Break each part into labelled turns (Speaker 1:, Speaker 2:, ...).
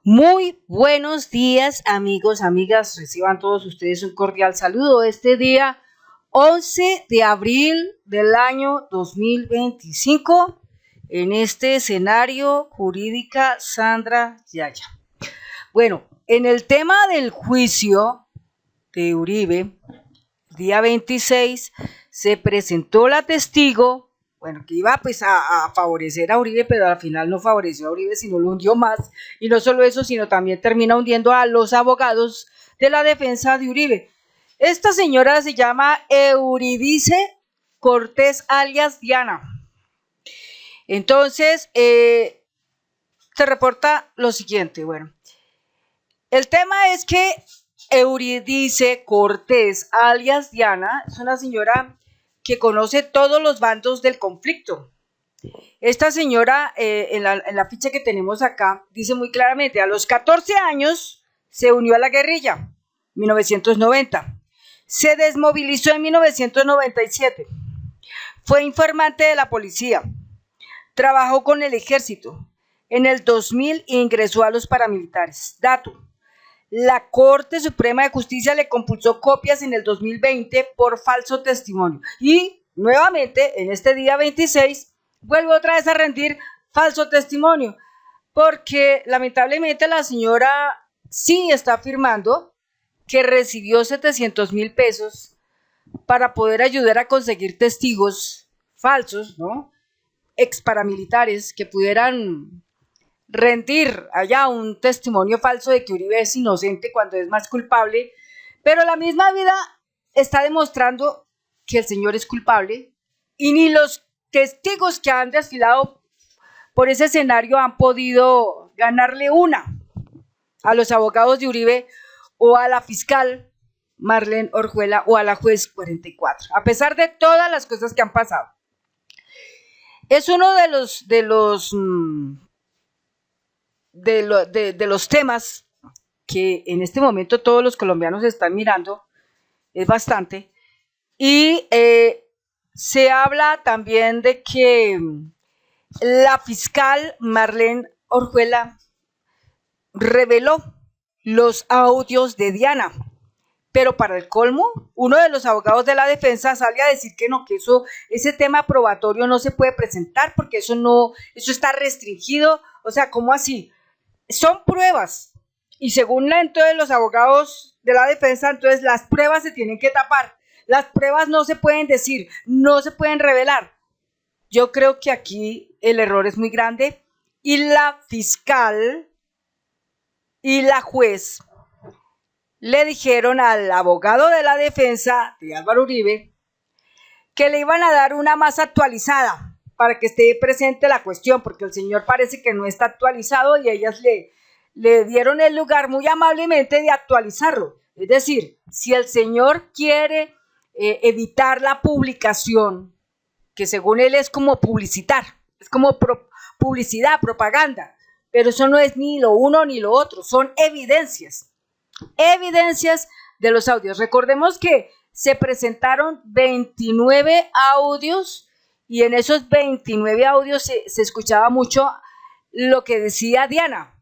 Speaker 1: Muy buenos días, amigos, amigas. Reciban todos ustedes un cordial saludo este día 11 de abril del año 2025 en este escenario jurídica Sandra Yaya. Bueno, en el tema del juicio de Uribe, día 26, se presentó la testigo, bueno, que iba pues a favorecer a Uribe, pero al final no favoreció a Uribe, sino lo hundió más. Y no solo eso, sino también termina hundiendo a los abogados de la defensa de Uribe. Esta señora se llama Euridice Cortés alias Diana. Entonces, se reporta lo siguiente, bueno, el tema es que Euridice Cortés alias Diana es una señora que conoce todos los bandos del conflicto. Esta señora, en la ficha que tenemos acá, dice muy claramente, a los 14 años se unió a la guerrilla, 1990. Se desmovilizó en 1997. Fue informante de la policía. Trabajó con el ejército. En el 2000 ingresó a los paramilitares. Dato. La Corte Suprema de Justicia le compulsó copias en el 2020 por falso testimonio. Y nuevamente, en este día 26, vuelve otra vez a rendir falso testimonio. Porque lamentablemente la señora sí está afirmando que recibió 700,000 pesos para poder ayudar a conseguir testigos falsos, ¿no? Ex paramilitares que pudieran rendir allá un testimonio falso de que Uribe es inocente cuando es más culpable, pero la misma vida está demostrando que el señor es culpable y ni los testigos que han desfilado por ese escenario han podido ganarle una a los abogados de Uribe o a la fiscal Marlene Orjuela o a la juez 44, a pesar de todas las cosas que han pasado. Es uno de los temas que en este momento todos los colombianos están mirando, es bastante, y se habla también de que la fiscal Marlene Orjuela reveló los audios de Diana, pero para el colmo, uno de los abogados de la defensa sale a decir que no, que ese tema probatorio no se puede presentar porque eso está restringido. O sea, ¿cómo así? Son pruebas y según entonces los abogados de la defensa, entonces las pruebas se tienen que tapar, las pruebas no se pueden decir, no se pueden revelar. Yo creo que aquí el error es muy grande y la fiscal y la juez le dijeron al abogado de la defensa de Álvaro Uribe que le iban a dar una más actualizada para que esté presente la cuestión, porque el señor parece que no está actualizado y ellas le dieron el lugar muy amablemente de actualizarlo. Es decir, si el señor quiere evitar la publicación, que según él es como publicitar, es como publicidad, propaganda, pero eso no es ni lo uno ni lo otro, son evidencias de los audios. Recordemos que se presentaron 29 audios y en esos 29 audios se escuchaba mucho lo que decía Diana.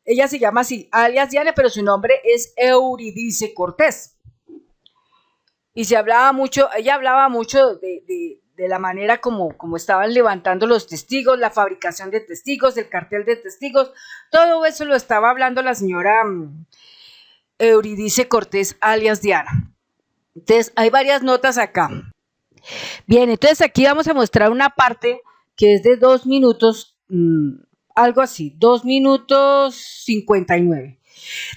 Speaker 1: Ella se llama así, alias Diana, pero su nombre es Euridice Cortés. Y ella hablaba mucho de la manera como estaban levantando los testigos, la fabricación de testigos, el cartel de testigos, todo eso lo estaba hablando la señora Euridice Cortés alias Diana. Entonces, hay varias notas acá. Bien, entonces aquí vamos a mostrar una parte que es de 2 minutos, algo así, 2 minutos 59,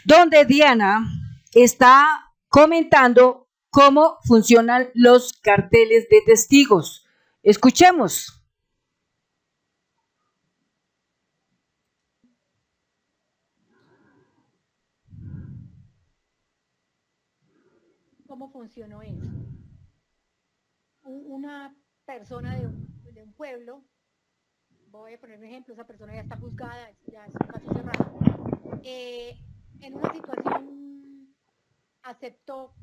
Speaker 1: donde Diana está comentando cómo funcionan los carteles de testigos. Escuchemos.
Speaker 2: ¿Cómo funcionó eso? Una persona de un pueblo, voy a poner un ejemplo, esa persona ya está juzgada, ya es un caso cerrado, en una situación aceptó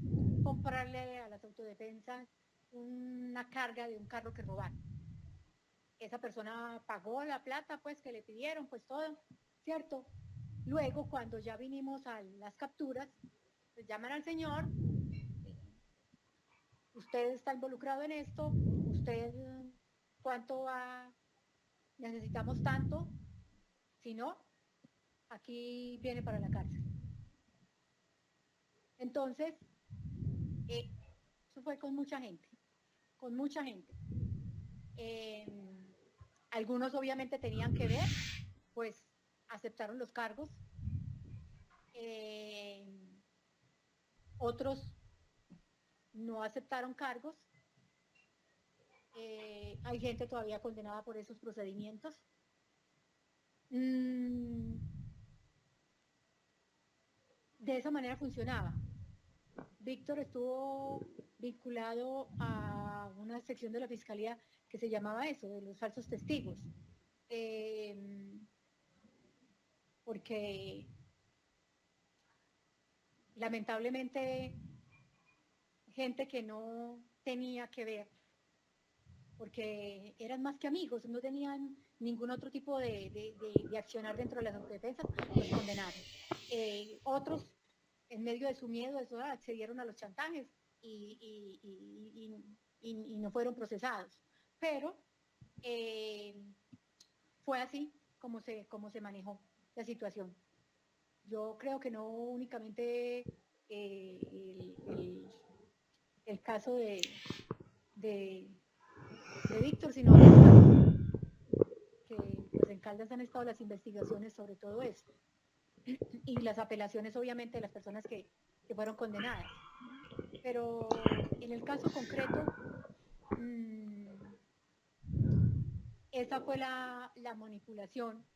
Speaker 2: comprarle a las autodefensas una carga de un carro que robaron. Esa persona pagó la plata pues que le pidieron, pues todo, ¿cierto? Luego, cuando ya vinimos a las capturas, pues llaman al señor, usted está involucrado en esto, usted cuánto va, necesitamos tanto, si no, aquí viene para la cárcel. Entonces, eso fue con mucha gente, con mucha gente. Algunos obviamente tenían que ver, pues aceptaron los cargos. Otros no aceptaron cargos. Hay gente todavía condenada por esos procedimientos. De esa manera funcionaba. Víctor estuvo vinculado a una sección de la Fiscalía que se llamaba eso, de los falsos testigos. Porque lamentablemente gente que no tenía que ver, porque eran más que amigos, no tenían ningún otro tipo de accionar dentro de las autodefensas, los condenaron. Otros, en medio de su miedo, accedieron a los chantajes y no fueron procesados. Pero fue así como se manejó la situación. Yo creo que no únicamente el caso de Víctor, sino que pues en Caldas han estado las investigaciones sobre todo esto y las apelaciones obviamente de las personas que fueron condenadas. Pero en el caso concreto, esa fue la manipulación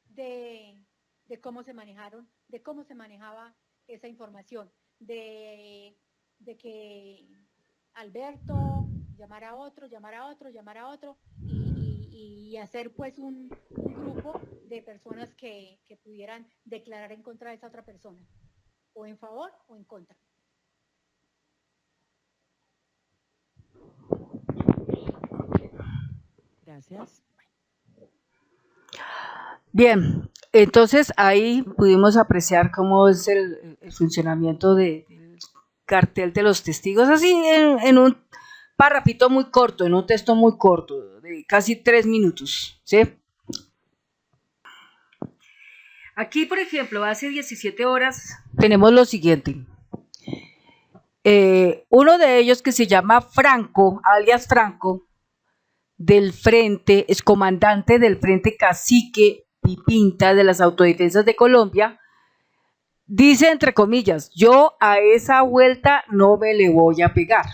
Speaker 2: de cómo se manejaron, de cómo se manejaba esa información, de que Alberto llamara a otro y hacer pues un grupo de personas que pudieran declarar en contra de esa otra persona, o en favor o en contra.
Speaker 3: Gracias.
Speaker 1: Bien, entonces ahí pudimos apreciar cómo es el funcionamiento del cartel de los testigos, así en un parrafito muy corto, en un texto muy corto, de casi 3 minutos, ¿sí? Aquí, por ejemplo, hace 17 horas tenemos lo siguiente. Uno de ellos, que se llama Franco, alias Franco, del Frente, es comandante del Frente Cacique Pipinta de las Autodefensas de Colombia, dice entre comillas: yo a esa vuelta no me le voy a pegar.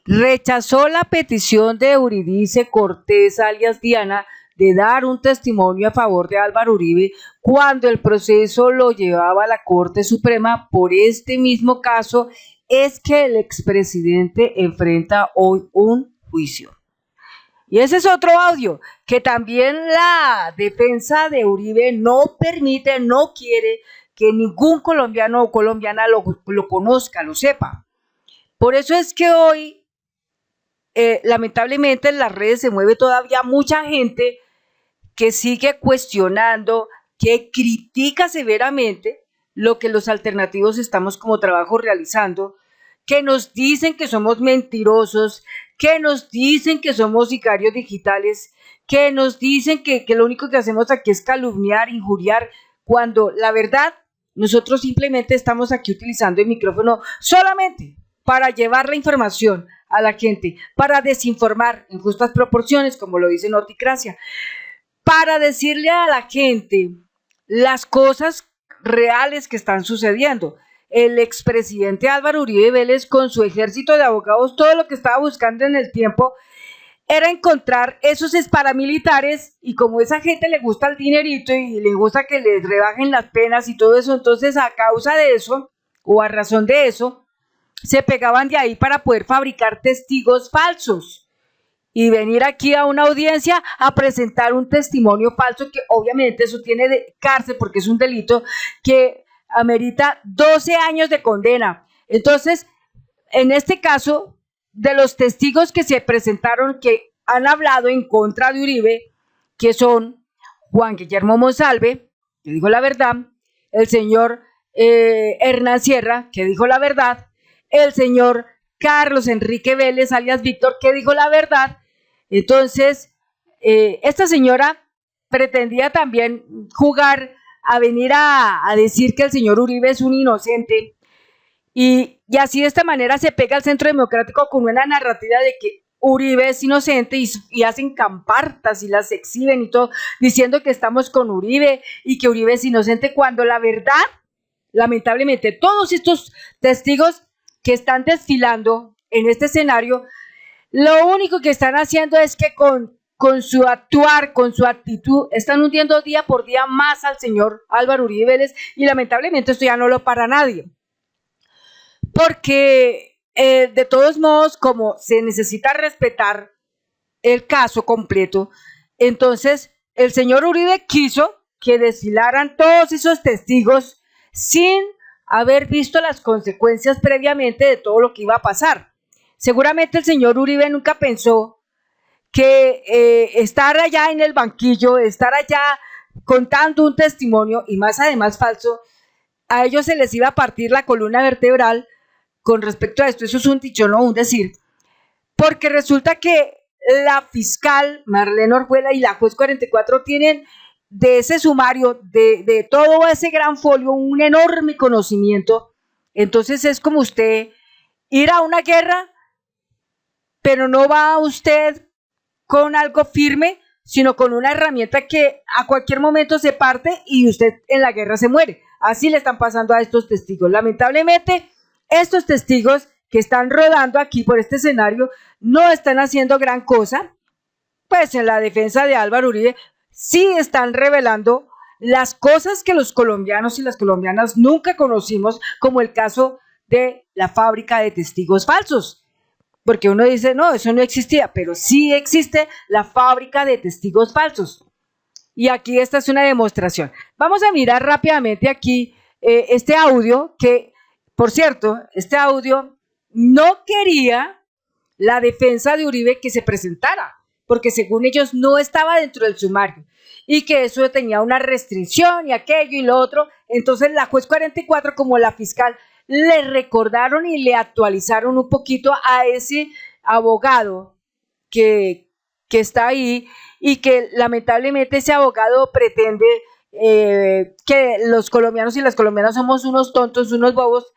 Speaker 1: Rechazó la petición de Eurídice Cortés, alias Diana, de dar un testimonio a favor de Álvaro Uribe cuando el proceso lo llevaba a la Corte Suprema. Por este mismo caso es que el expresidente enfrenta hoy un juicio. Y ese es otro audio, que también la defensa de Uribe no permite, no quiere que ningún colombiano o colombiana lo conozca, lo sepa. Por eso es que hoy, lamentablemente, en las redes se mueve todavía mucha gente que sigue cuestionando, que critica severamente lo que los alternativos estamos como trabajo realizando, que nos dicen que somos mentirosos, que nos dicen que somos sicarios digitales, que nos dicen que lo único que hacemos aquí es calumniar, injuriar, cuando la verdad nosotros simplemente estamos aquí utilizando el micrófono solamente para llevar la información a la gente, para desinformar en justas proporciones, como lo dice Noticracia, para decirle a la gente las cosas reales que están sucediendo. El expresidente Álvaro Uribe Vélez, con su ejército de abogados, todo lo que estaba buscando en el tiempo era encontrar esos paramilitares, y como a esa gente le gusta el dinerito y le gusta que les rebajen las penas y todo eso, entonces a causa de eso, o a razón de eso, se pegaban de ahí para poder fabricar testigos falsos y venir aquí a una audiencia a presentar un testimonio falso, que obviamente eso tiene de cárcel porque es un delito que amerita 12 años de condena. Entonces, en este caso, de los testigos que se presentaron, que han hablado en contra de Uribe, que son Juan Guillermo Monsalve, que dijo la verdad, el señor Hernán Sierra, que dijo la verdad, el señor Carlos Enrique Vélez, alias Víctor, que dijo la verdad. Entonces, esta señora pretendía también jugar a venir a decir que el señor Uribe es un inocente, y así de esta manera se pega al Centro Democrático con una narrativa de que Uribe es inocente, y hacen campartas y las exhiben y todo, diciendo que estamos con Uribe y que Uribe es inocente, cuando la verdad, lamentablemente, todos estos testigos que están desfilando en este escenario, lo único que están haciendo es que con su actuar, con su actitud, están hundiendo día por día más al señor Álvaro Uribe Vélez, y lamentablemente esto ya no lo para nadie. Porque de todos modos, como se necesita respetar el caso completo, entonces el señor Uribe quiso que desfilaran todos esos testigos sin haber visto las consecuencias previamente de todo lo que iba a pasar. Seguramente el señor Uribe nunca pensó que estar allá en el banquillo, estar allá contando un testimonio, y más además falso, a ellos se les iba a partir la columna vertebral con respecto a esto. Eso es un dicho, no un decir, porque resulta que la fiscal Marlene Orjuela y la juez 44 tienen de ese sumario, de todo ese gran folio, un enorme conocimiento. Entonces es como usted ir a una guerra, pero no va usted con algo firme, sino con una herramienta que a cualquier momento se parte y usted en la guerra se muere. Así le están pasando a estos testigos. Lamentablemente, estos testigos que están rodando aquí por este escenario no están haciendo gran cosa, pues en la defensa de Álvaro Uribe sí están revelando las cosas que los colombianos y las colombianas nunca conocimos, como el caso de la fábrica de testigos falsos. Porque uno dice, no, eso no existía, pero sí existe la fábrica de testigos falsos. Y aquí esta es una demostración. Vamos a mirar rápidamente aquí este audio, que, por cierto, este audio no quería la defensa de Uribe que se presentara, porque según ellos no estaba dentro del sumario, y que eso tenía una restricción y aquello y lo otro. Entonces la juez 44, como la fiscal, le recordaron y le actualizaron un poquito a ese abogado que está ahí, y que lamentablemente ese abogado pretende que los colombianos y las colombianas somos unos tontos, unos bobos,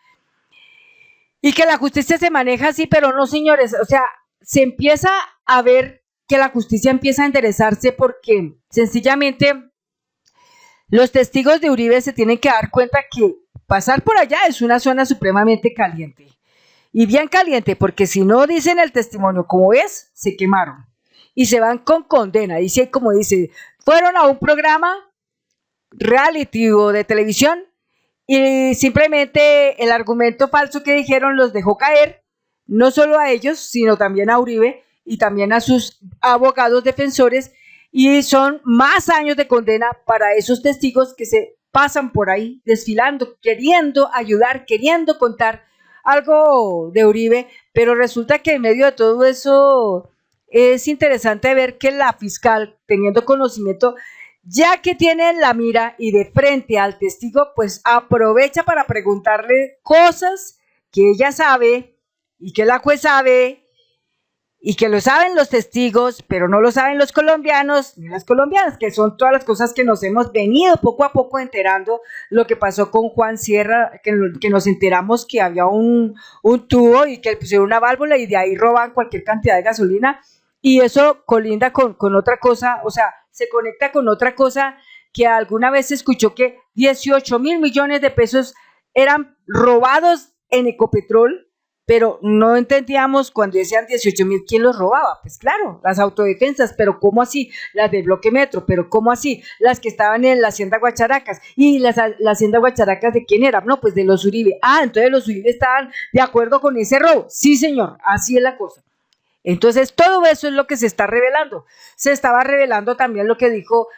Speaker 1: y que la justicia se maneja así. Pero no, señores, o sea, se empieza a ver que la justicia empieza a enderezarse, porque sencillamente los testigos de Uribe se tienen que dar cuenta que pasar por allá es una zona supremamente caliente, y bien caliente, porque si no dicen el testimonio como es, se quemaron y se van con condena. Dice, como dice, fueron a un programa reality o de televisión, y simplemente el argumento falso que dijeron los dejó caer, no solo a ellos, sino también a Uribe y también a sus abogados defensores, y son más años de condena para esos testigos que se pasan por ahí desfilando, queriendo ayudar, queriendo contar algo de Uribe. Pero resulta que en medio de todo eso es interesante ver que la fiscal, teniendo conocimiento, ya que tiene en la mira y de frente al testigo, pues aprovecha para preguntarle cosas que ella sabe y que la juez sabe, y que lo saben los testigos, pero no lo saben los colombianos ni las colombianas, que son todas las cosas que nos hemos venido poco a poco enterando. Lo que pasó con Juan Sierra, que nos enteramos que había un tubo y que le pusieron una válvula y de ahí roban cualquier cantidad de gasolina, y eso colinda con otra cosa, o sea, se conecta con otra cosa, que alguna vez se escuchó que 18.000 millones de pesos eran robados en Ecopetrol, pero no entendíamos cuando decían 18.000, ¿quién los robaba? Pues claro, las autodefensas, pero ¿cómo así? Las del bloque Metro, pero ¿cómo así? Las que estaban en la hacienda Guacharacas. ¿Y la hacienda Guacharacas de quién era? No, pues de los Uribe. Ah, entonces los Uribe estaban de acuerdo con ese robo. Sí, señor, así es la cosa. Entonces todo eso es lo que se está revelando. Se estaba revelando también lo que dijo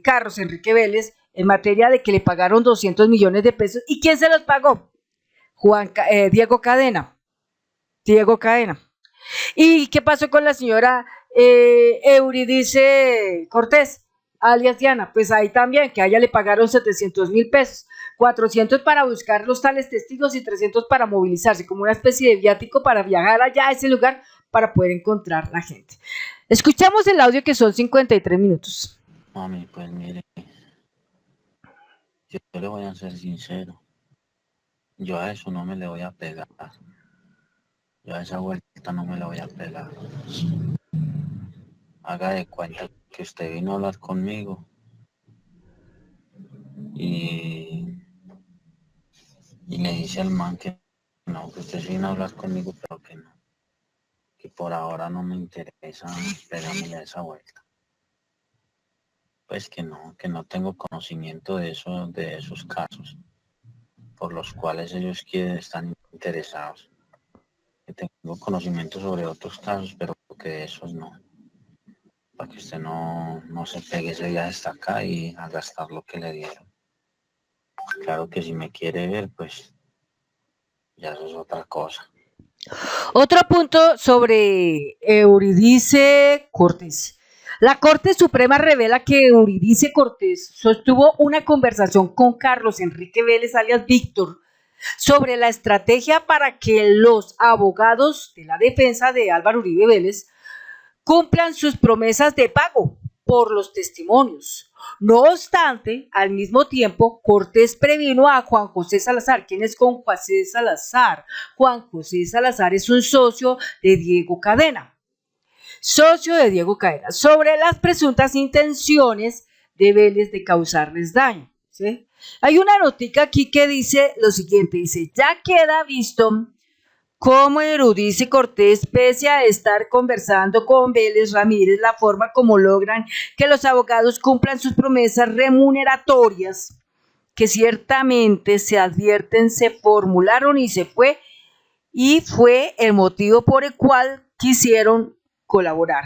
Speaker 1: Carlos Enrique Vélez en materia de que le pagaron 200 millones de pesos. ¿Y quién se los pagó? Diego Cadena. ¿Y qué pasó con la señora Eurídice Cortés? alias Diana, pues ahí también, que a ella le pagaron 700.000 pesos, 400 para buscar los tales testigos y 300 para movilizarse, como una especie de viático para viajar allá a ese lugar para poder encontrar la gente. Escuchamos el audio que son 53 minutos.
Speaker 3: Mami, pues mire, yo le voy a ser sincero, yo a eso no me le voy a pegar, yo a esa vuelta no me la voy a pegar. Haga de cuenta que usted vino a hablar conmigo y le dice al man que no, que usted vino a hablar conmigo, pero que no, que por ahora no me interesa pegarme a esa vuelta. Pues que no tengo conocimiento de eso, de esos casos por los cuales ellos están interesados. Que tengo conocimiento sobre otros casos, pero que de esos no. Para que usted no se pegue ese viaje hasta acá y a gastar lo que le dieron. Claro que si me quiere ver, pues ya eso es otra cosa.
Speaker 1: Otro punto sobre Eurídice Cortés. La Corte Suprema revela que Eurídice Cortés sostuvo una conversación con Carlos Enrique Vélez, alias Víctor, sobre la estrategia para que los abogados de la defensa de Álvaro Uribe Vélez cumplan sus promesas de pago por los testimonios. No obstante, al mismo tiempo, Cortés previno a Juan José Salazar. ¿Quién es Juan José Salazar? Juan José Salazar es un socio de Diego Cadena. Sobre las presuntas intenciones de Vélez de causarles daño. ¿Sí? Hay una notica aquí que dice lo siguiente, dice, ya queda visto cómo Eurídice Cortés, pese a estar conversando con Vélez Ramírez, la forma como logran que los abogados cumplan sus promesas remuneratorias, que ciertamente se advierten, se formularon y fue el motivo por el cual quisieron colaborar.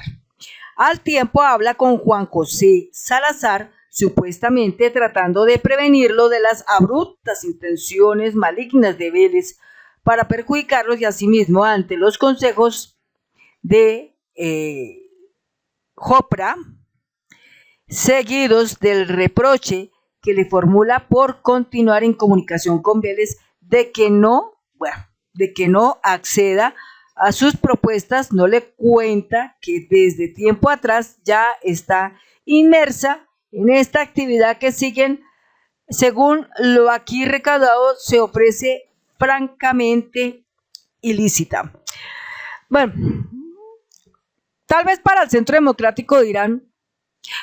Speaker 1: Al tiempo habla con Juan José Salazar, supuestamente tratando de prevenirlo de las abruptas intenciones malignas de Vélez para perjudicarlos y asimismo ante los consejos de Jopra, seguidos del reproche que le formula por continuar en comunicación con Vélez de que no acceda a sus propuestas, no le cuenta que desde tiempo atrás ya está inmersa en esta actividad que siguen, según lo aquí recaudado, se ofrece francamente ilícita. Bueno, tal vez para el Centro Democrático dirán,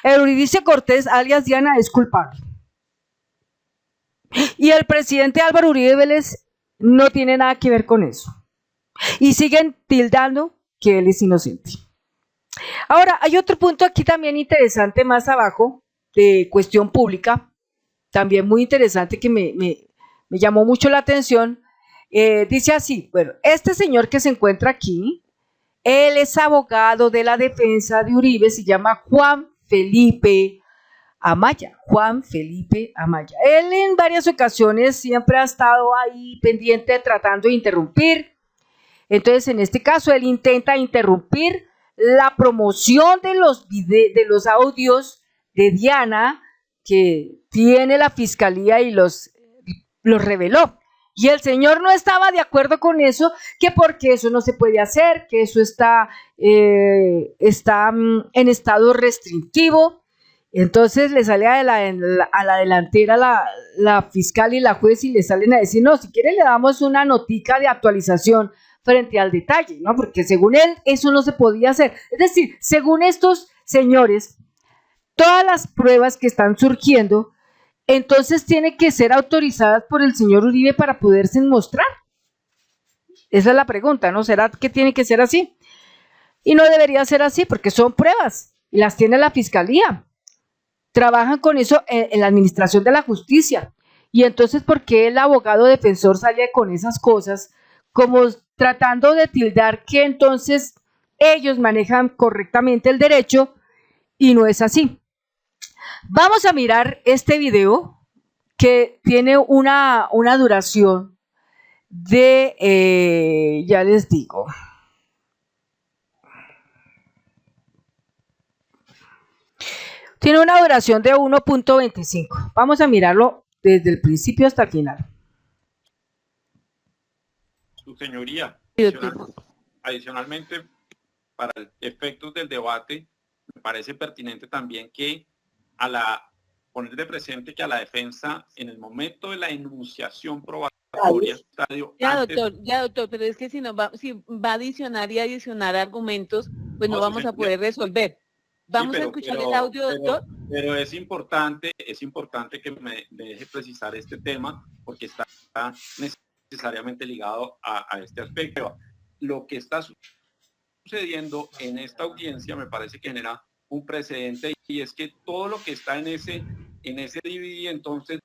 Speaker 1: Eurídice Cortés, alias Diana, es culpable. Y el presidente Álvaro Uribe Vélez no tiene nada que ver con eso. Y siguen tildando que él es inocente. Ahora, hay otro punto aquí también interesante más abajo, de cuestión pública, también muy interesante que me llamó mucho la atención. Dice así, bueno, este señor que se encuentra aquí, él es abogado de la defensa de Uribe, se llama Juan Felipe Amaya. Él en varias ocasiones siempre ha estado ahí pendiente tratando de interrumpir. Entonces, en este caso, él intenta interrumpir la promoción de los audios de Diana que tiene la fiscalía y los reveló. Y el señor no estaba de acuerdo con eso, que porque eso no se puede hacer, que eso está en estado restrictivo. Entonces le sale a la delantera la fiscal y la juez y le salen a decir, no, si quiere le damos una notica de actualización frente al detalle, ¿no? Porque según él eso no se podía hacer. Es decir, según estos señores, todas las pruebas que están surgiendo, entonces tienen que ser autorizadas por el señor Uribe para poderse mostrar. Esa es la pregunta, ¿no? ¿Será que tiene que ser así? Y no debería ser así porque son pruebas y las tiene la fiscalía. Trabajan con eso en la administración de la justicia. Y entonces, ¿por qué el abogado defensor sale con esas cosas como tratando de tildar que entonces ellos manejan correctamente el derecho y no es así? Vamos a mirar este video que tiene una duración de, ya les digo, Tiene una duración de 1.25. Vamos a mirarlo desde el principio hasta el final.
Speaker 4: Su señoría,
Speaker 2: Sí, doctor.
Speaker 4: adicionalmente, para efectos del debate, me parece pertinente también que poner de presente que a la defensa, en el momento de la enunciación probatoria,
Speaker 2: Ya, doctor, pero es que si va a adicionar y adicionar argumentos, pues no vamos a poder resolver. Vamos a escuchar el audio, doctor.
Speaker 4: Pero es importante que me deje precisar este tema, porque está necesariamente ligado a este aspecto. Lo que está sucediendo en esta audiencia me parece que genera un precedente, y es que todo lo que está en ese DVD, entonces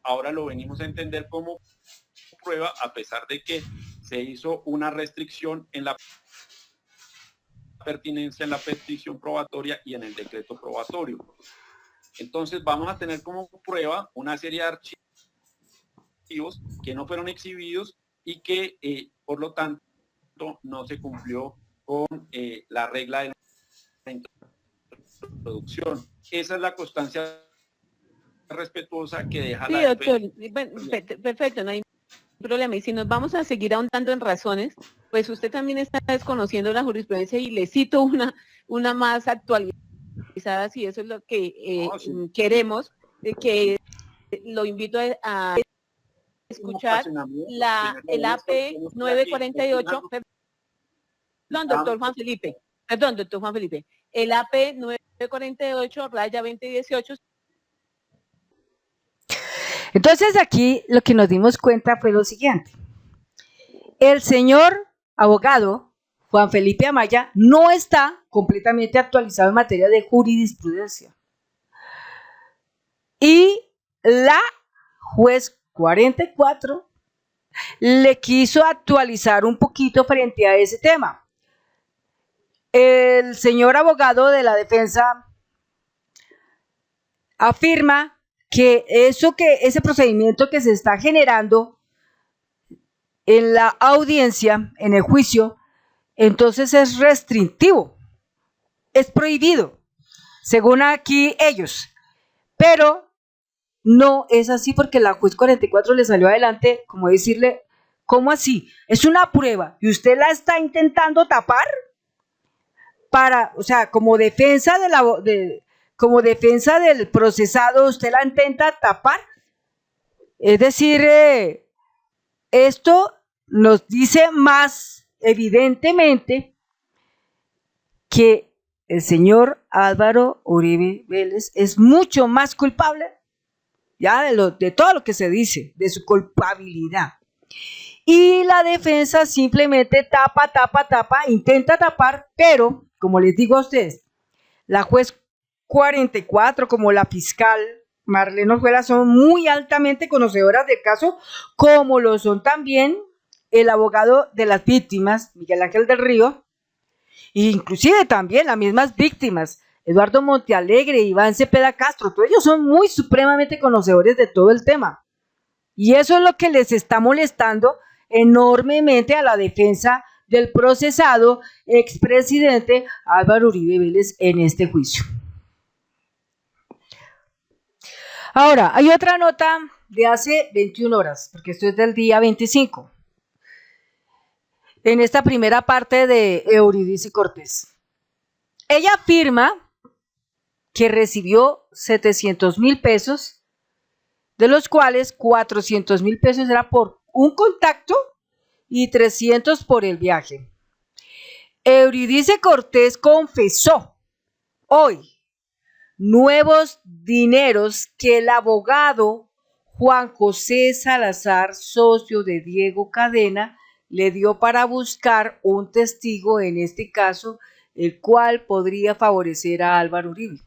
Speaker 4: ahora lo venimos a entender como prueba, a pesar de que se hizo una restricción en la pertinencia, en la petición probatoria y en el decreto probatorio. Entonces vamos a tener como prueba una serie de archivos que no fueron exhibidos y que por lo tanto no se cumplió con la regla de la introducción. Esa es la constancia respetuosa que deja
Speaker 2: sí,
Speaker 4: la
Speaker 2: doctor. Perfecto, no hay problema. Y si nos vamos a seguir ahondando en razones, pues usted también está desconociendo la jurisprudencia, y le cito una más actualizada, si eso es lo que queremos, que lo invito a escuchar el AP 948, perdón, doctor Juan Felipe, el AP 948, raya 2018.
Speaker 1: Entonces aquí lo que nos dimos cuenta fue lo siguiente. El señor abogado Juan Felipe Amaya no está completamente actualizado en materia de jurisprudencia. Y la juez 44 le quiso actualizar un poquito frente a ese tema. El señor abogado de la defensa afirma que ese procedimiento que se está generando en la audiencia, en el juicio, entonces es restrictivo, es prohibido, según aquí ellos. Pero no es así, porque la juez 44 le salió adelante, como decirle, ¿cómo así? Es una prueba y usted la está intentando tapar o sea, como defensa como defensa del procesado, usted la intenta tapar. Es decir, esto nos dice más evidentemente que el señor Álvaro Uribe Vélez es mucho más culpable ya de todo lo que se dice, de su culpabilidad. Y la defensa simplemente tapa, intenta tapar, pero, como les digo a ustedes, la juez 44, como la fiscal Marlene Orjuela, son muy altamente conocedoras del caso, como lo son también el abogado de las víctimas, Miguel Ángel del Río, e inclusive también las mismas víctimas, Eduardo Montealegre, Iván Cepeda Castro. Todos ellos son muy supremamente conocedores de todo el tema. Y eso es lo que les está molestando enormemente a la defensa del procesado expresidente Álvaro Uribe Vélez en este juicio. Ahora, hay otra nota de hace 21 horas, porque esto es del día 25. En esta primera parte de Eurídice Cortés. Ella afirma que recibió 700,000 pesos, de los cuales 400,000 pesos era por un contacto y 300 por el viaje. Eurídice Cortés confesó hoy nuevos dineros que el abogado Juan José Salazar, socio de Diego Cadena, le dio para buscar un testigo en este caso, el cual podría favorecer a Álvaro Uribe.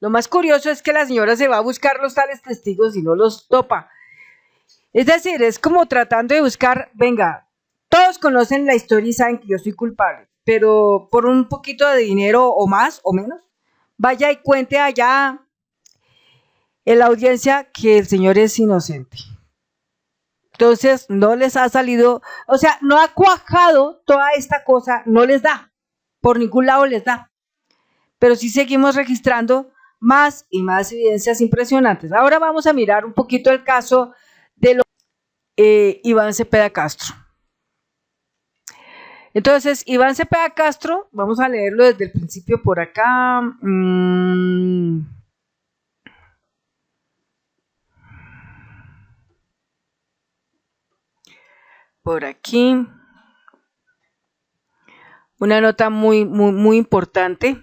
Speaker 1: Lo más curioso es que la señora se va a buscar los tales testigos y no los topa. Es decir, es como tratando de buscar, venga, todos conocen la historia y saben que yo soy culpable, pero por un poquito de dinero o más o menos, vaya y cuente allá en la audiencia que el señor es inocente. Entonces no les ha salido, o sea, no ha cuajado toda esta cosa, no les da, por ningún lado les da. Pero sí seguimos registrando más y más evidencias impresionantes. Ahora vamos a mirar un poquito el caso de Iván Cepeda Castro. Entonces, Iván Cepeda Castro, vamos a leerlo desde el principio por acá. Por aquí. Una nota muy importante.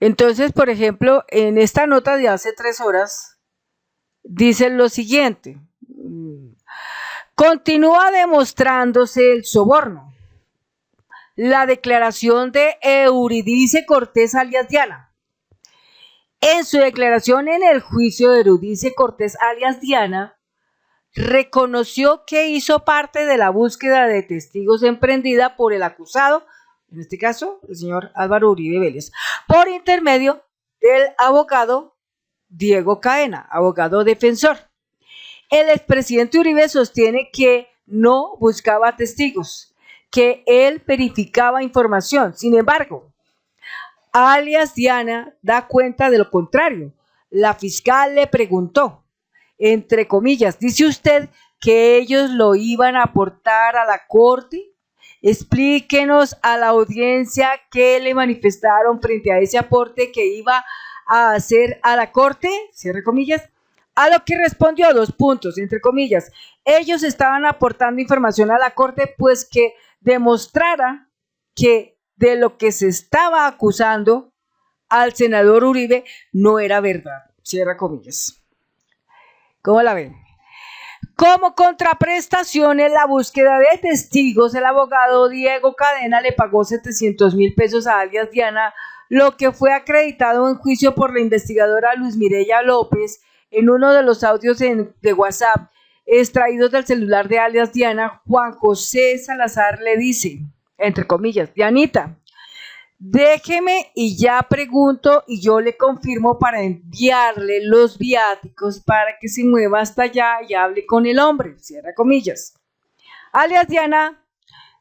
Speaker 1: Entonces, por ejemplo, en esta nota de hace 3 horas, dice lo siguiente. Continúa demostrándose el soborno. La declaración de Eurídice Cortés alias Diana. En su declaración en el juicio de Eurídice Cortés alias Diana, reconoció que hizo parte de la búsqueda de testigos emprendida por el acusado, en este caso el señor Álvaro Uribe Vélez, por intermedio del abogado Diego Cadena, abogado defensor. El expresidente Uribe sostiene que no buscaba testigos, que él verificaba información. Sin embargo, alias Diana da cuenta de lo contrario. La fiscal le preguntó, entre comillas, ¿dice usted que ellos lo iban a aportar a la corte? Explíquenos a la audiencia qué le manifestaron frente a ese aporte que iba a hacer a la corte, cierre comillas. A lo que respondió 2 puntos, entre comillas. Ellos estaban aportando información a la corte, pues que demostrara que de lo que se estaba acusando al senador Uribe no era verdad, cierra comillas. ¿Cómo la ven? Como contraprestación en la búsqueda de testigos, el abogado Diego Cadena le pagó 700,000 pesos a alias Diana, lo que fue acreditado en juicio por la investigadora Luz Mireya López en uno de los audios de WhatsApp extraídos del celular de alias Diana. Juan José Salazar le dice, entre comillas, Dianita, déjeme y ya pregunto y yo le confirmo para enviarle los viáticos para que se mueva hasta allá y hable con el hombre, cierra comillas. Alias Diana,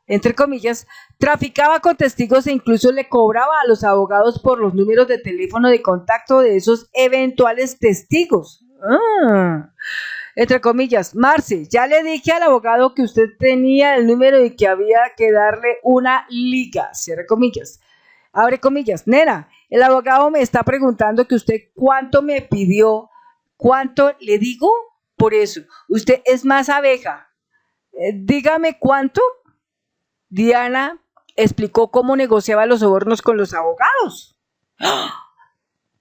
Speaker 1: entre comillas, traficaba con testigos e incluso le cobraba a los abogados por los números de teléfono de contacto de esos eventuales testigos. Entre comillas, Marce, ya le dije al abogado que usted tenía el número y que había que darle una liga, cierra comillas. Abre comillas, nena, el abogado me está preguntando que usted cuánto me pidió, cuánto le digo, por eso, usted es más abeja, dígame cuánto. Diana explicó cómo negociaba los sobornos con los abogados.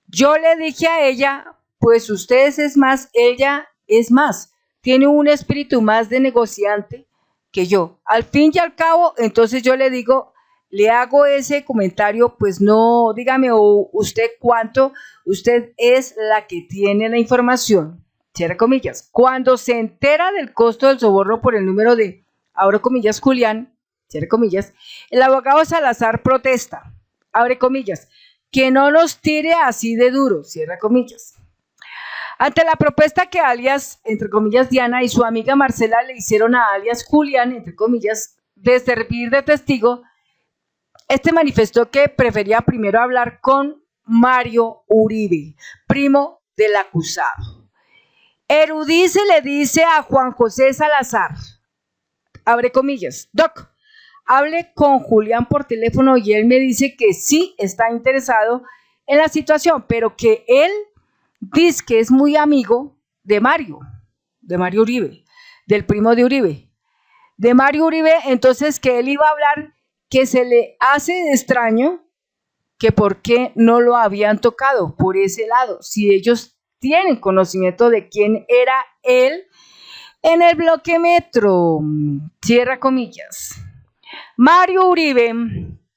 Speaker 1: Yo le dije a ella, pues usted es más, ella es más, tiene un espíritu más de negociante que yo. Al fin y al cabo, entonces yo le digo, le hago ese comentario, pues no, dígame usted cuánto, usted es la que tiene la información, cierra comillas. Cuando se entera del costo del soborno por el número de, abro comillas, Julián, cierre comillas, el abogado Salazar protesta, abre comillas, que no nos tire así de duro, cierra comillas. Ante la propuesta que alias, entre comillas, Diana y su amiga Marcela le hicieron a alias Julián, entre comillas, de servir de testigo, este manifestó que prefería primero hablar con Mario Uribe, primo del acusado. Eurídice le dice a Juan José Salazar, abre comillas, Doc, hable con Julián por teléfono y él me dice que sí está interesado en la situación, pero que él dice que es muy amigo de Mario Uribe, del primo de Uribe, de Mario Uribe, entonces que él iba a hablar, que se le hace extraño que por qué no lo habían tocado por ese lado, si ellos tienen conocimiento de quién era él en el bloque Metro, cierra comillas. Mario Uribe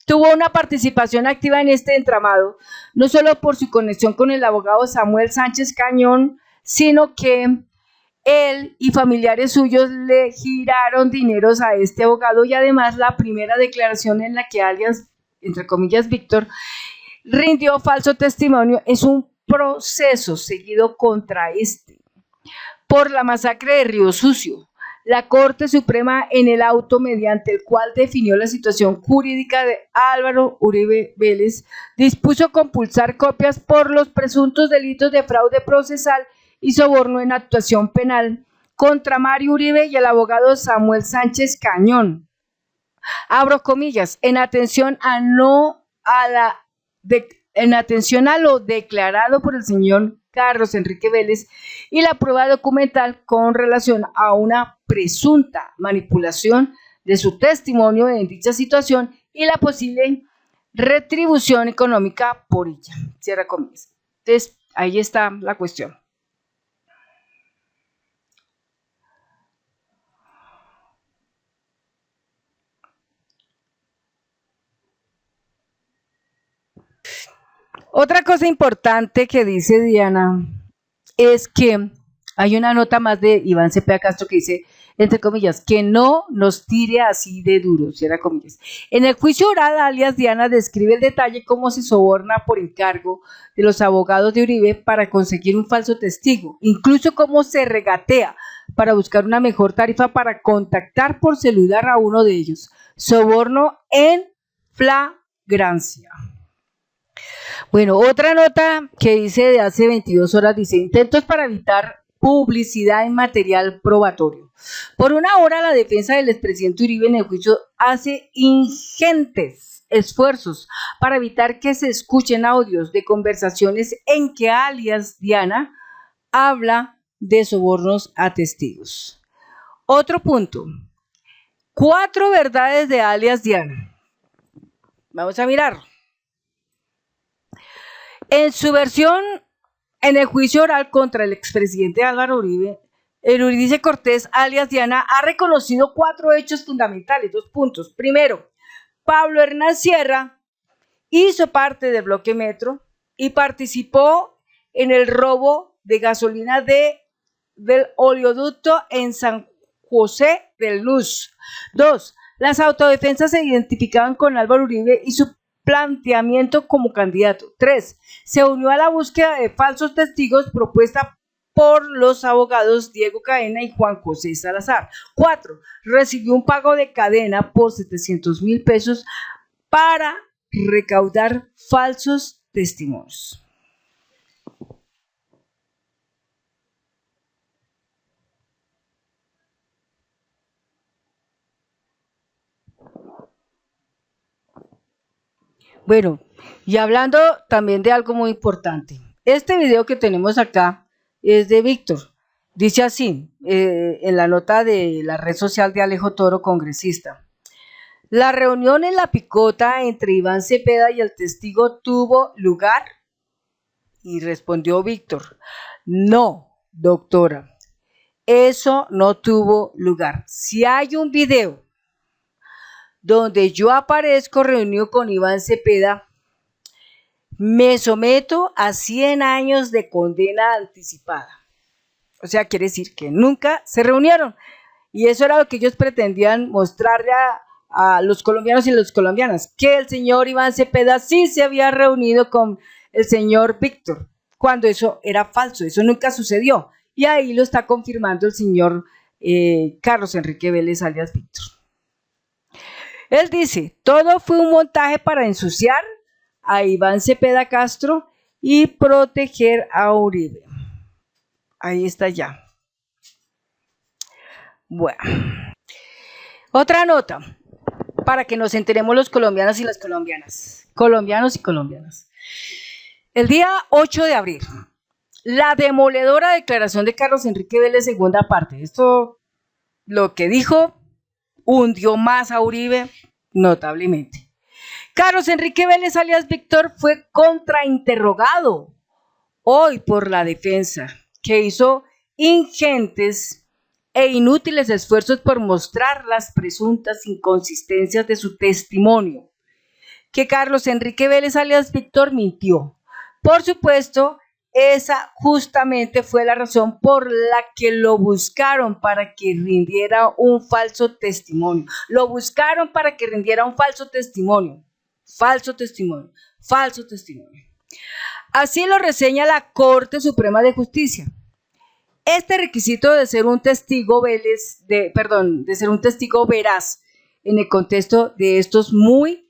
Speaker 1: tuvo una participación activa en este entramado, no solo por su conexión con el abogado Samuel Sánchez Cañón, sino que él y familiares suyos le giraron dineros a este abogado y además la primera declaración en la que alias, entre comillas, Víctor, rindió falso testimonio es un proceso seguido contra este por la masacre de Río Sucio, la Corte Suprema en el auto mediante el cual definió la situación jurídica de Álvaro Uribe Vélez, dispuso compulsar copias por los presuntos delitos de fraude procesal y soborno en actuación penal contra Mario Uribe y el abogado Samuel Sánchez Cañón. Abro comillas, en atención a lo declarado por el señor Carlos Enrique Vélez y la prueba documental con relación a una presunta manipulación de su testimonio en dicha situación y la posible retribución económica por ella. Cierra comillas. Entonces, ahí está la cuestión. Otra cosa importante que dice Diana es que hay una nota más de Iván Cepeda Castro que dice, entre comillas, que no nos tire así de duro, cierra comillas. En el juicio oral, alias Diana describe el detalle cómo se soborna por encargo de los abogados de Uribe para conseguir un falso testigo, incluso cómo se regatea para buscar una mejor tarifa para contactar por celular a uno de ellos. Soborno en flagrancia. Bueno, otra nota que dice de hace 22 horas, dice, intentos para evitar publicidad en material probatorio. Por una hora, la defensa del expresidente Uribe en el juicio hace ingentes esfuerzos para evitar que se escuchen audios de conversaciones en que alias Diana habla de sobornos a testigos. Otro punto, 4 verdades de alias Diana. Vamos a mirar. En su versión en el juicio oral contra el expresidente Álvaro Uribe, Eurídice Cortés, alias Diana, ha reconocido 4 hechos fundamentales, 2 puntos. Primero, Pablo Hernán Sierra hizo parte del bloque Metro y participó en el robo de gasolina del oleoducto en San José del Luz. 2. Las autodefensas se identificaban con Álvaro Uribe y su planteamiento como candidato. 3. Se unió a la búsqueda de falsos testigos propuesta por los abogados Diego Cadena y Juan José Salazar. 4. Recibió un pago de cadena por 700,000 pesos para recaudar falsos testimonios. Bueno, y hablando también de algo muy importante, este video que tenemos acá es de Víctor, dice así, en la nota de la red social de Alejo Toro, congresista. La reunión en La Picota entre Iván Cepeda y el testigo tuvo lugar, y respondió Víctor, no, doctora, eso no tuvo lugar. Si hay un video donde yo aparezco reunido con Iván Cepeda, me someto a 100 años de condena anticipada. O sea, quiere decir que nunca se reunieron. Y eso era lo que ellos pretendían mostrarle a los colombianos y las colombianas, que el señor Iván Cepeda sí se había reunido con el señor Víctor, cuando eso era falso, eso nunca sucedió. Y ahí lo está confirmando el señor Carlos Enrique Vélez, alias Víctor. Él dice, todo fue un montaje para ensuciar a Iván Cepeda Castro y proteger a Uribe. Ahí está ya. Bueno. Otra nota, para que nos enteremos los colombianos y las colombianas. Colombianos y colombianas. El día 8 de abril, la demoledora declaración de Carlos Enrique Vélez, segunda parte. Esto, lo que dijo, hundió más a Uribe notablemente. Carlos Enrique Vélez, alias Víctor, fue contrainterrogado hoy por la defensa, que hizo ingentes e inútiles esfuerzos por mostrar las presuntas inconsistencias de su testimonio, que Carlos Enrique Vélez, alias Víctor, mintió. Por supuesto, esa justamente fue la razón por la que lo buscaron para que rindiera un falso testimonio. Lo buscaron para que rindiera un falso testimonio. Falso testimonio. Falso testimonio. Así lo reseña la Corte Suprema de Justicia. Este requisito de ser un testigo de ser un testigo veraz en el contexto de estos muy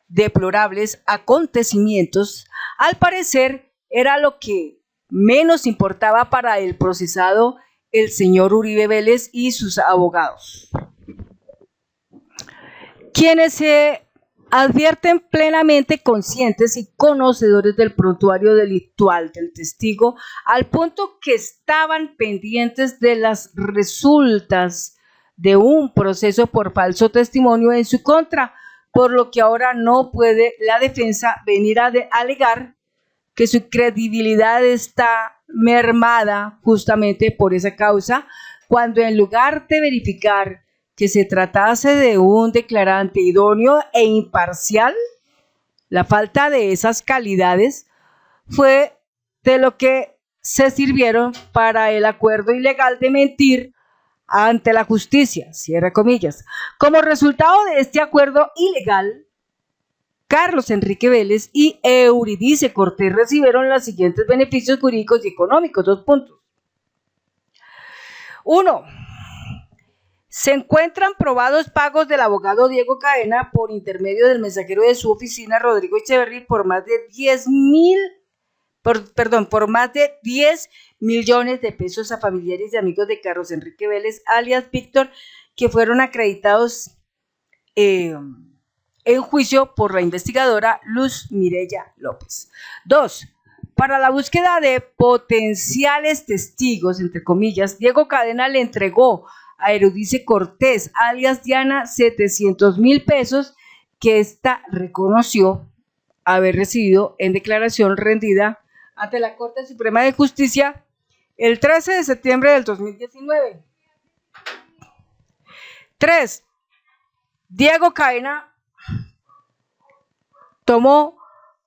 Speaker 1: deplorables acontecimientos, al parecer era lo que menos importaba para el procesado, el señor Uribe Vélez y sus abogados, quienes se advierten plenamente conscientes y conocedores del prontuario delictual del testigo, al punto que estaban pendientes de las resultas de un proceso por falso testimonio en su contra, por lo que ahora no puede la defensa venir a alegar que su credibilidad está mermada justamente por esa causa, cuando en lugar de verificar que se tratase de un declarante idóneo e imparcial, la falta de esas calidades fue de lo que se sirvieron para el acuerdo ilegal de mentir ante la justicia, cierra comillas. Como resultado de este acuerdo ilegal, Carlos Enrique Vélez y Eurídice Cortés recibieron los siguientes beneficios jurídicos y económicos. 2 puntos. 1. Se encuentran probados pagos del abogado Diego Cadena por intermedio del mensajero de su oficina, Rodrigo Echeverry, por más de 10 millones de pesos a familiares y amigos de Carlos Enrique Vélez, alias Víctor, que fueron acreditados en juicio por la investigadora Luz Mireya López. 2. Para la búsqueda de potenciales testigos, entre comillas, Diego Cadena le entregó a Eurídice Cortés, alias Diana, 700,000 pesos que ésta reconoció haber recibido en declaración rendida ante la Corte Suprema de Justicia el 13 de septiembre del 2019. 3. Diego Cadena tomó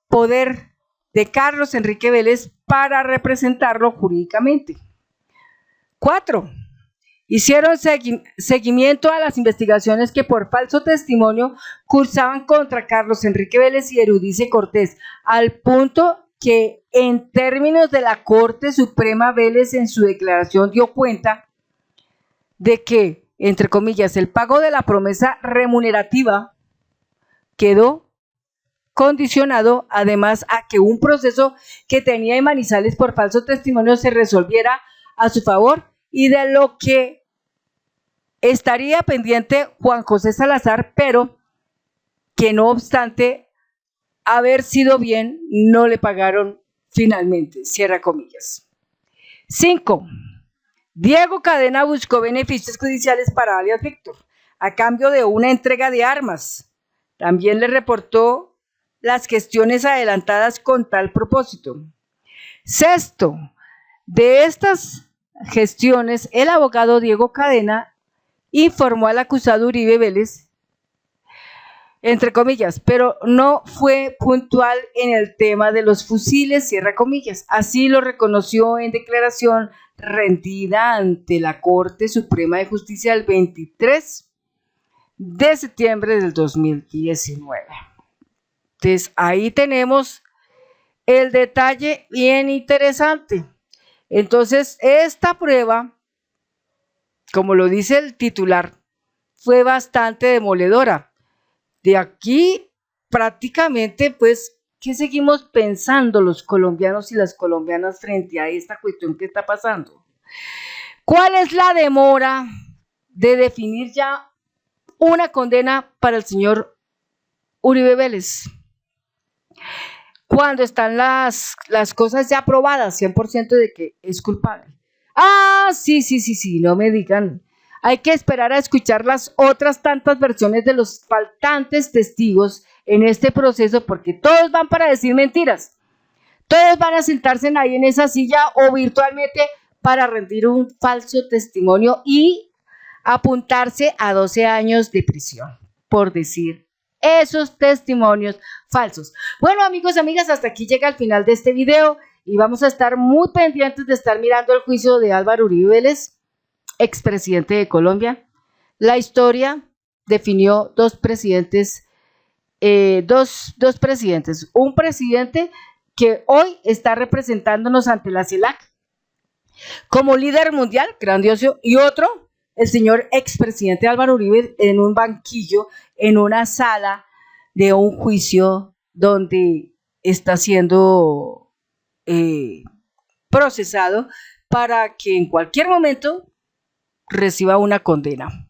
Speaker 1: poder de Carlos Enrique Vélez para representarlo jurídicamente. 4. Hicieron seguimiento a las investigaciones que por falso testimonio cursaban contra Carlos Enrique Vélez y Eurídice Cortés, al punto que en términos de la Corte Suprema, Vélez en su declaración dio cuenta de que, entre comillas, el pago de la promesa remunerativa quedó condicionado además a que un proceso que tenía en Manizales por falso testimonio se resolviera a su favor, y de lo que estaría pendiente Juan José Salazar, pero que no obstante haber sido bien, no le pagaron finalmente, cierra comillas. 5. Diego Cadena buscó beneficios judiciales para alias Víctor, a cambio de una entrega de armas. También le reportó las gestiones adelantadas con tal propósito. 6. De estas gestiones, el abogado Diego Cadena informó al acusado Uribe Vélez, entre comillas, pero no fue puntual en el tema de los fusiles, cierra comillas. Así lo reconoció en declaración rendida ante la Corte Suprema de Justicia el 23 de septiembre del 2019. Entonces, ahí tenemos el detalle bien interesante. Entonces, esta prueba, como lo dice el titular, fue bastante demoledora. De aquí, prácticamente, pues, ¿qué seguimos pensando los colombianos y las colombianas frente a esta cuestión que está pasando? ¿Cuál es la demora de definir ya una condena para el señor Uribe Vélez? Cuando están las cosas ya probadas, 100% de que es culpable. Ah, sí, no me digan. Hay que esperar a escuchar las otras tantas versiones de los faltantes testigos en este proceso, porque todos van para decir mentiras. Todos van a sentarse ahí en esa silla o virtualmente para rendir un falso testimonio y apuntarse a 12 años de prisión, por decir esos testimonios falsos. Bueno, amigos, amigas, hasta aquí llega el final de este video y vamos a estar muy pendientes de estar mirando el juicio de Álvaro Uribe Vélez, expresidente de Colombia. La historia definió dos presidentes, un presidente que hoy está representándonos ante la CELAC como líder mundial, grandioso, y otro, el señor expresidente Álvaro Uribe, en un banquillo, en una sala de un juicio donde está siendo procesado para que en cualquier momento reciba una condena.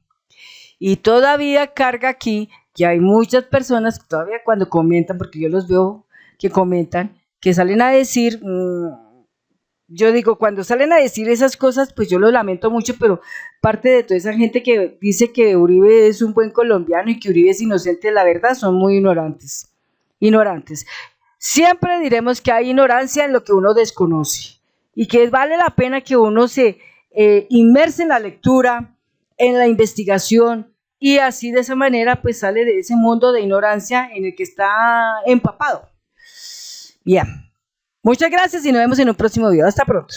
Speaker 1: Y todavía carga aquí que hay muchas personas que todavía cuando comentan, porque yo los veo que comentan, que salen a decir, yo digo, cuando salen a decir esas cosas, pues yo lo lamento mucho, pero parte de toda esa gente que dice que Uribe es un buen colombiano y que Uribe es inocente, la verdad, son muy ignorantes. Ignorantes. Siempre diremos que hay ignorancia en lo que uno desconoce y que vale la pena que uno se inmerse en la lectura, en la investigación, y así de esa manera pues sale de ese mundo de ignorancia en el que está empapado. Bien, muchas gracias y nos vemos en un próximo video. Hasta pronto.